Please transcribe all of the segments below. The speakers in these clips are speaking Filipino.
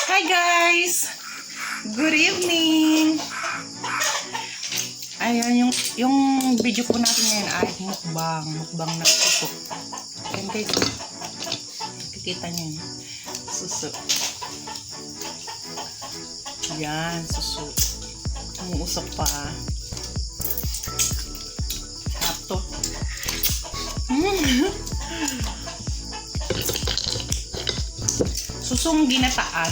Hi guys! Good evening! Ayan, yung video po natin ngayon ay mukbang na suso. Ayan guys, nakikita nyo yun. Suso. Ayan, suso. Umuusok pa. Sarap to. Susong ginataan.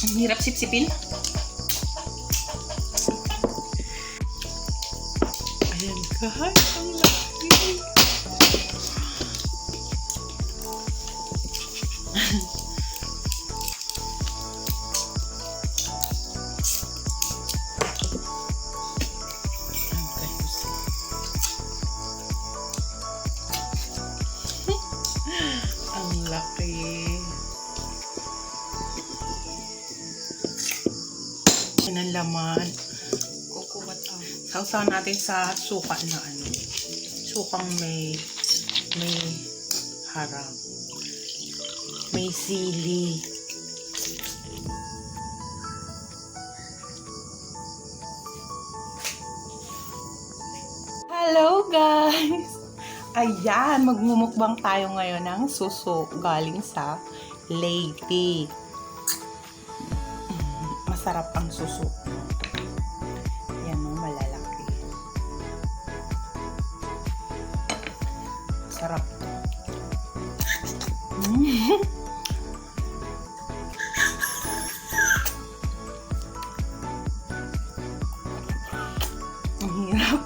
Ang hirap sipsipin. Ayan guys, ang laki. Ang laki. Yan ang laman. Kukumat ang. Sausawan natin sa suka na ano. Sukang may harang. May sili. Hello guys! Ayan, magmumukbang tayo ngayon ng suso galing sa lady. Masarap ang suso. Yan o, malalaki. Sarap. Ang hirap.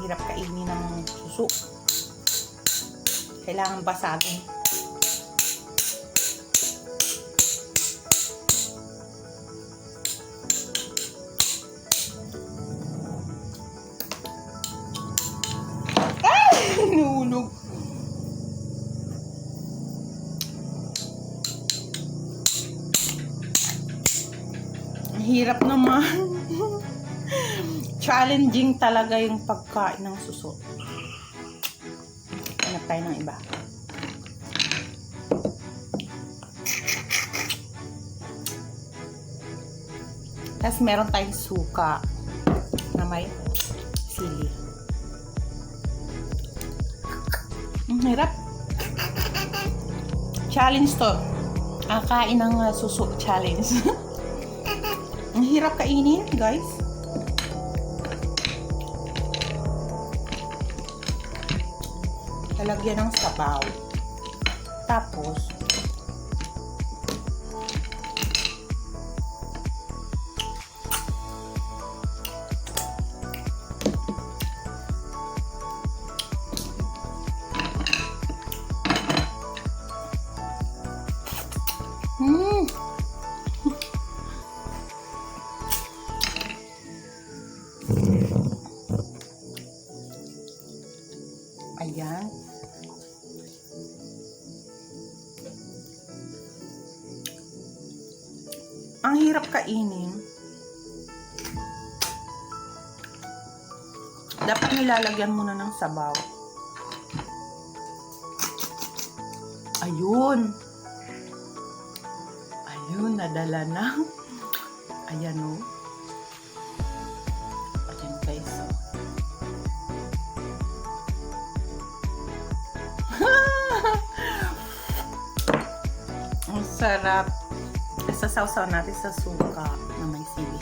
Hirap kainin ng suso. Kailangan basagin. Ay! Nahulog. Ang hirap naman. Challenging talaga yung pagkain ng suso. Hanap tayo ng iba. Tapos meron tayong suka na may sili. Ang hirap. Challenge to. Ang kain ng suso challenge. Ang hirap kainin, guys. Lalagyan ng sabaw. Tapos, ayan. Ang hirap kainin. Dapat nilalagyan muna ng sabaw. Ayun. Ayun, nadala na. Ayan o. Ayan guys o. Ang sarap. Sasawsaw natin sa suka na may sili.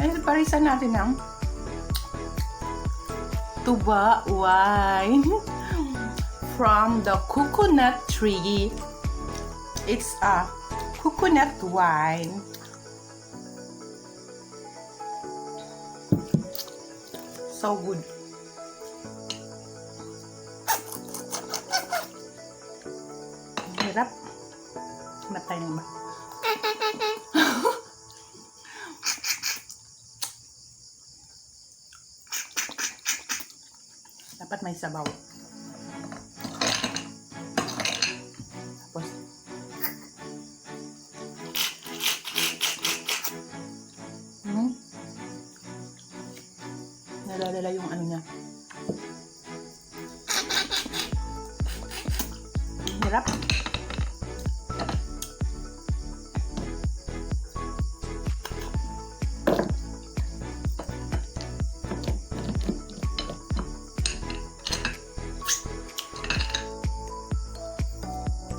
Ay, parisan natin ng tuba wine from the coconut tree. It's a coconut wine. So good. Hirap. Matay na ba? Dapat may sabaw. Tapos nadadala yung ano niya. Hirap.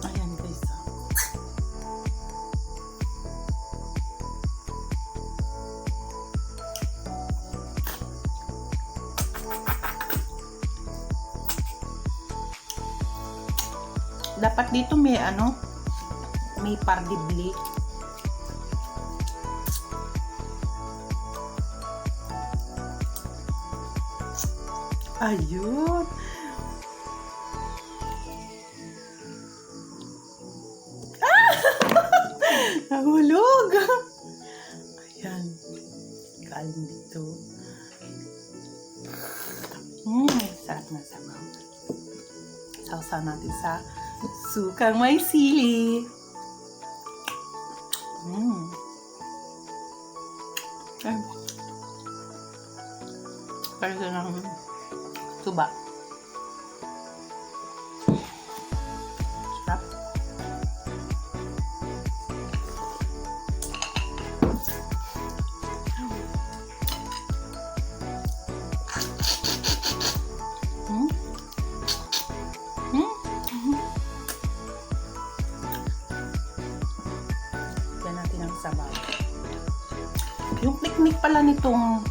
Ayan guys. Dapat dito may ano, may pardibli. Ayun. Nahulog. Ayan. Kain dito. Sarap na sabaw. Sausaw natin sa sukang may sili. Ay. Parang ng tuba. Sarap. Yan natin ang sabaw. Yung technique pala nitong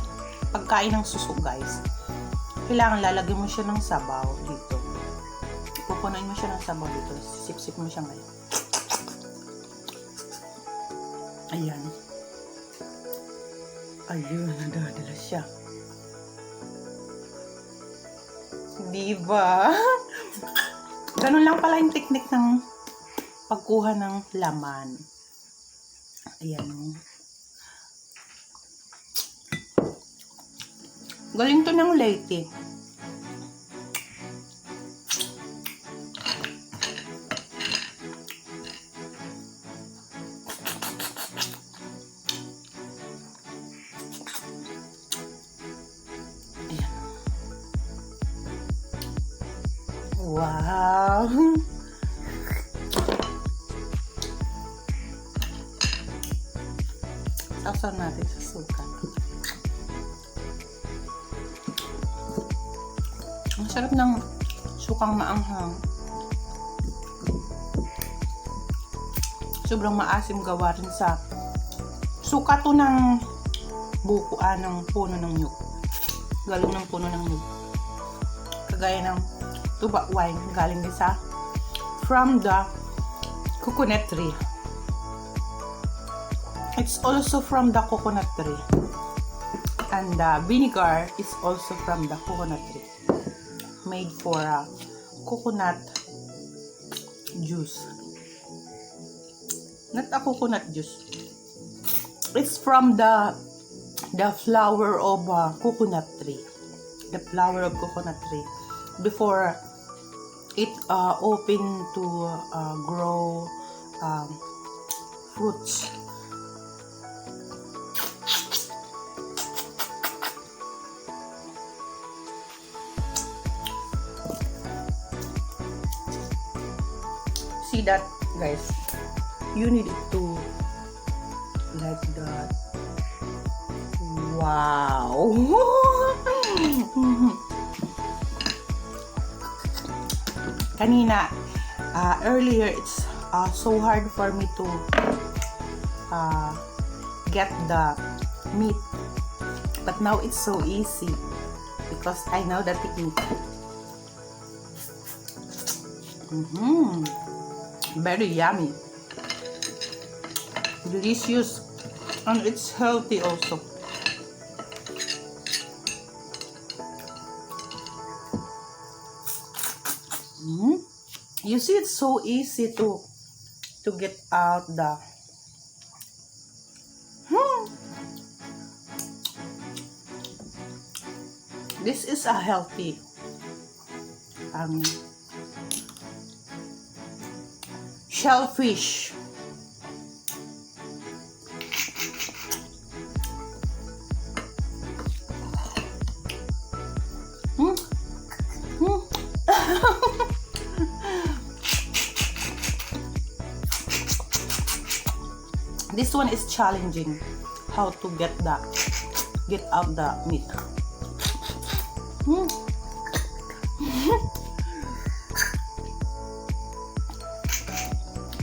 pagkain ng suso guys, kailangan lalagyan mo siya ng sabaw dito. Pupunain mo siya ng sabaw dito. Sip-sip mo siya ngayon. Ayan. Ayun, nadadala siya. Diba? Ganun lang pala yung technique ng pagkuha ng laman. Ayan. Galing to ng Leyte. Ayan. Wow! Sausaw natin sa suka. Ang sarap ng sukang maanghang. Sobrang maasim gawa rin sa suka to ng bukuan ng puno ng nyug. Galing ng puno ng nyug. Kagaya ng tuba wine galing din sa from the coconut tree. It's also from the coconut tree. And the vinegar is also from the coconut tree. Made for coconut juice. Not a coconut juice. It's from the flower of coconut tree. The flower of coconut tree. Before it open to grow fruits. See that, guys? You need it to like that. Wow! Kanina, earlier, it's so hard for me to get the meat. But now it's so easy because I know the technique. Very yummy, delicious, and it's healthy also. You see, it's so easy to get out the this is a healthy shellfish. This one is challenging. How to get out the meat.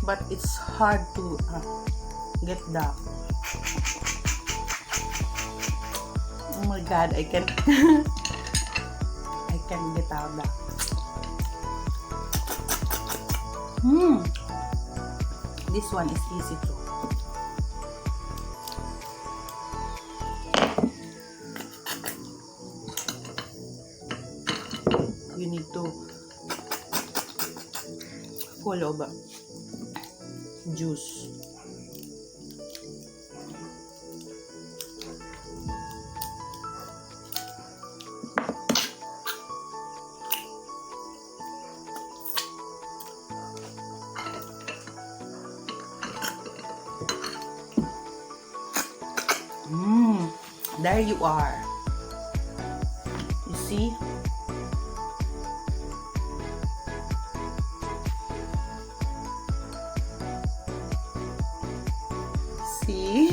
But it's hard to get the. Oh my God, I can't. I can't get out that. This one is easy too. You need to full of juice. There you are. You see? See?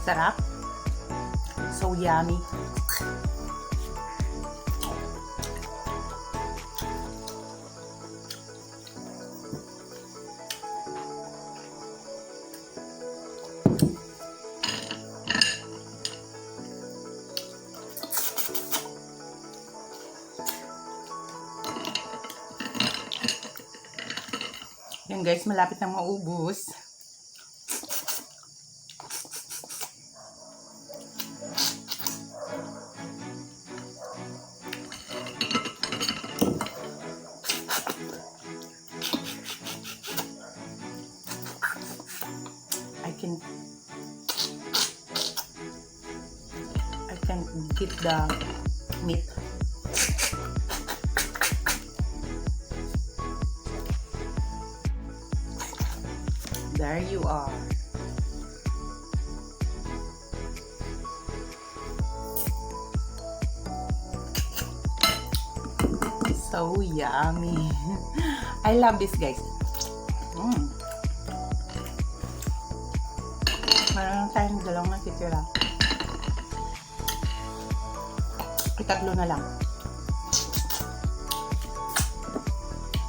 Sarap. So yummy. Yan guys, malapit na maubos. I can get the meat. There you are. So yummy. I love this guys. Meron tayong dalawang natitira. Tatlo na lang.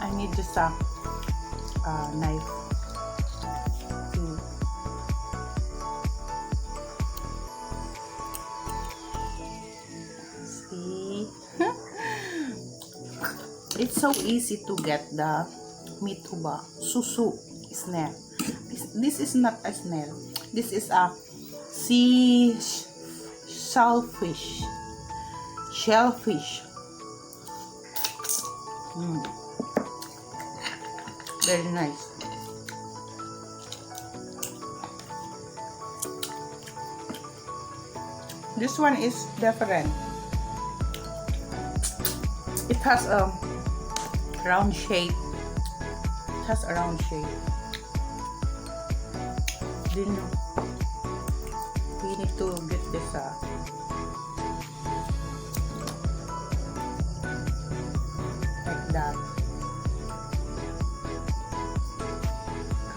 I need just a knife. See? It's so easy to get the meat uba. Suso snail. This is not a snail. This is a sea shellfish. Very nice. This one is different. It has a round shape. Then we need to get this like that.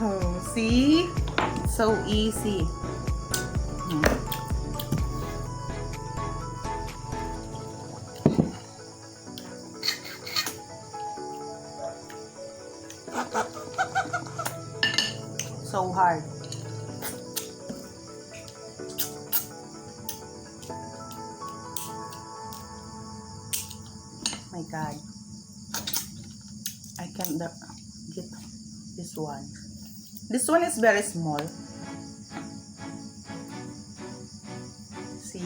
Oh, see? So easy. So hard. My God, I can't get this one. This one is very small. See,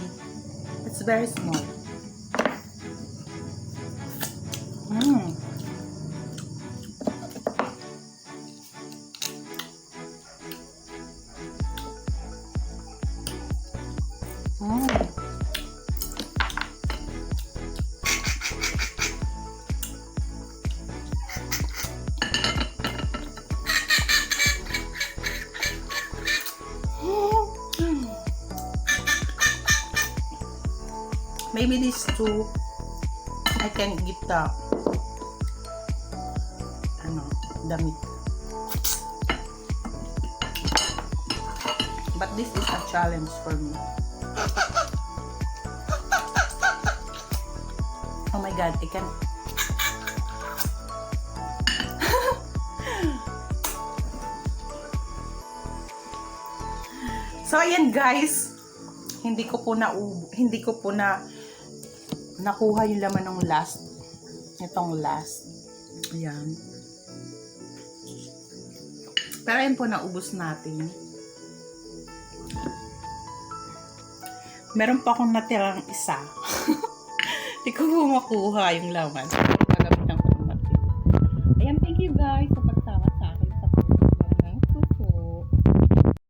it's very small. Maybe these two, I can eat the meat. But this is a challenge for me. Oh my god, I can. So ayan guys, hindi ko po nakuha yung laman ng last. Itong last. Ayan. Pero ayan po, naubos natin. Meron pa akong natirang isa. Hindi ko po makuha yung laman.